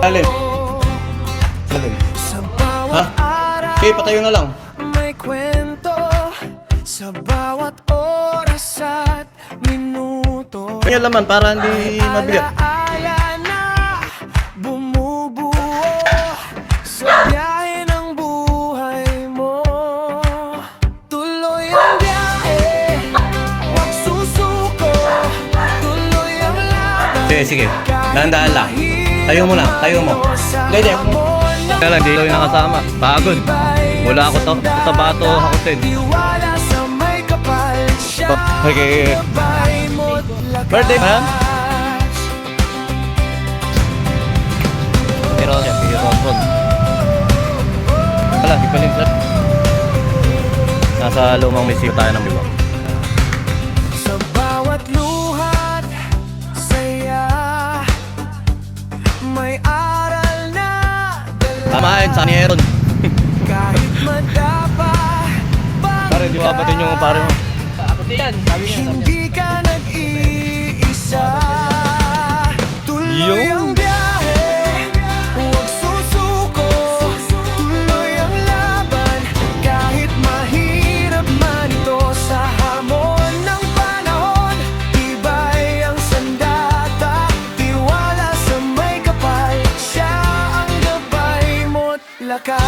Alin? Alin? Ha? Okay, patayo na lang. May kwento sa bawat oras at minuto. Kanya laman para hindi mabigat. Alaala na bumubuo sa biyahe ng buhay mo. Tuloy ang biyahe, huwag susuko. Tuloy ang laban. Sige, sige. Dahan-dahan lang. Tayo mo lang, tayo mo. Dede. Kaya lang, di ko yung nakasama. Pagod. Wala ako sa bato ako din. Tiwala sa may kapal siya. Okay. Gabay mo't lakas. Birthday ba? Pero siya, pero Ron. Wala, di pa rin. Nasa lumang may tayo ng ibang. Sa bawat luhat, saya, may aral na dala. Tamahin, Sunny Aaron. Kahit madapa, Pare, di ba batin yung pare mo? hindi ka nag-iisa. Tuloy Yung. ang biyahe, huwag susuko. Tuloy ang laban, kahit mahirap man ito. Sa hamon ng panahon, tibay ang sandata. Tiwala sa may kapal, siya ang gabay mo't lakas.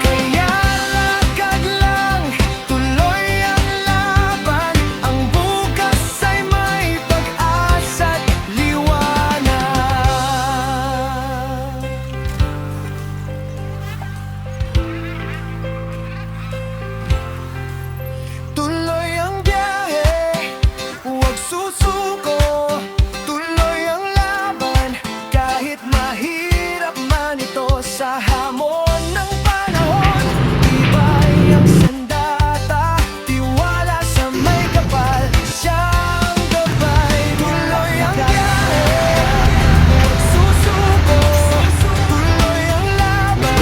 Kaya lakad lang, tuloy ang laban. Ang bukas ay may pag-asa't liwanag. Tuloy ang biyahe, huwag susuko. Tuloy ang laban, kahit mahirap man ito. Sa hamon ng panahon, tibay ang sandata. Tiwala sa may kapal, siyang gabay. Tuloy ang biyahe, huwag susuko. Tuloy ang laban,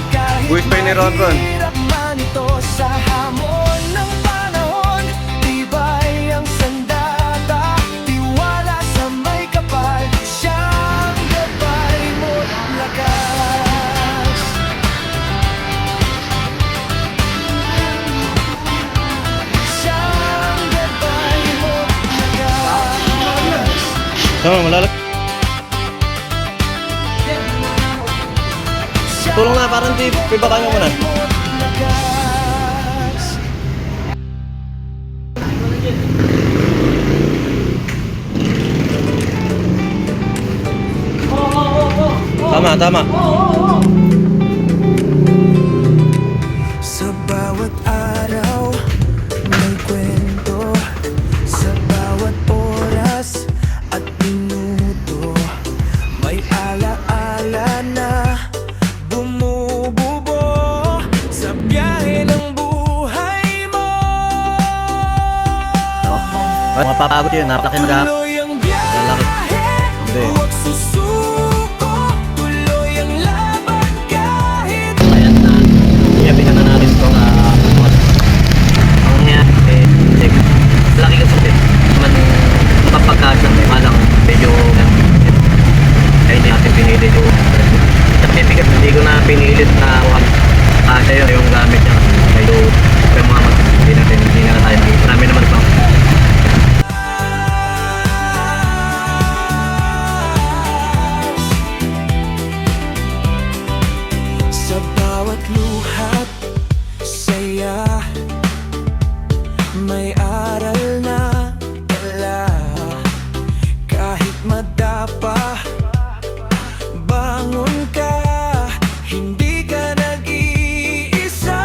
kahit Buwis pa yun ni Ron Ron. mahirap man ito. Sa hamon ng panahon, tibay ang sandata. Tiwala sa may kapal, siyang gabay mo't lakas. Siyang gabay mo't lakas. Tama, malalag. Tulong na, parang di pibakan nyo muna. Mo't lakas. Tama, tama. Sa bawat araw, may kwento. Sa bawat oras at minuto, may alaala na bumububo sa biyahe ng buhay mo. Mapapagod yun, napalaki na Tuloy ang biyahe, Hindi. huwag susuko. Tuloy ang laban, kahit Ayan na. Iyabitan na natin itong ang nangyari check. Laki ka sakit. Naman mapapagkasya may malang medyo kaya hindi natin pinilit yung bigat. Hindi ko na pinilit na kasya yun yung gamit niya. Medyo yung mga hindi na tayo. Marami naman pa. sa bawat luhat, saya, may aral na dala. Kahit madapa, bangon ka, hindi ka nag-iisa.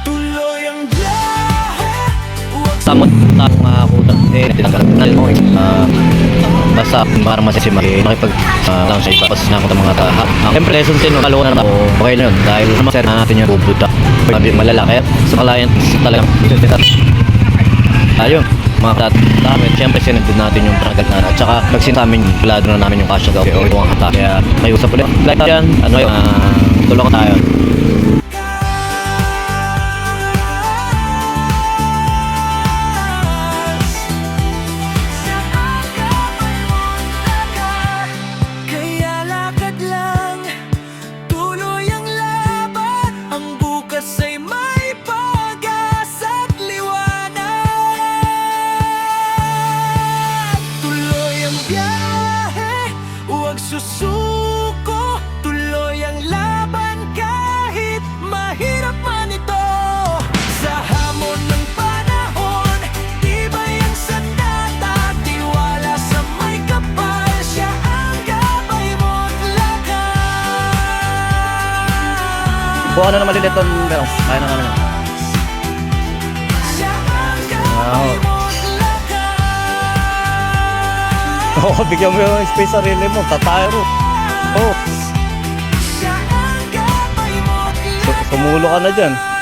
Tuloy ang biyahe, huwag Samot ang kuta. Tinanggal na rin mo. Basta para masisimagi makipag lang sa iba. Tapos na ako ng mga taha. Siyempre lesson 10 kaluwa na ako. Okay na yun. Dahil maser na natin yung bubuta. Malala. Kaya sa client talagang ayun. Mga tatawid. Siyempre sinagdid natin yung panagat na. At saka nagsintamin palado na namin yung cash na gawin. O yung hata. Kaya may usap ulit. Like yan. Ano yun. Tulong tayo. Buka na na maliliit doon, pero kaya na namin. Wow. Oo, bigyan mo yung space sa sarili mo. Tatayro. Oh. Sumulo ka na dyan.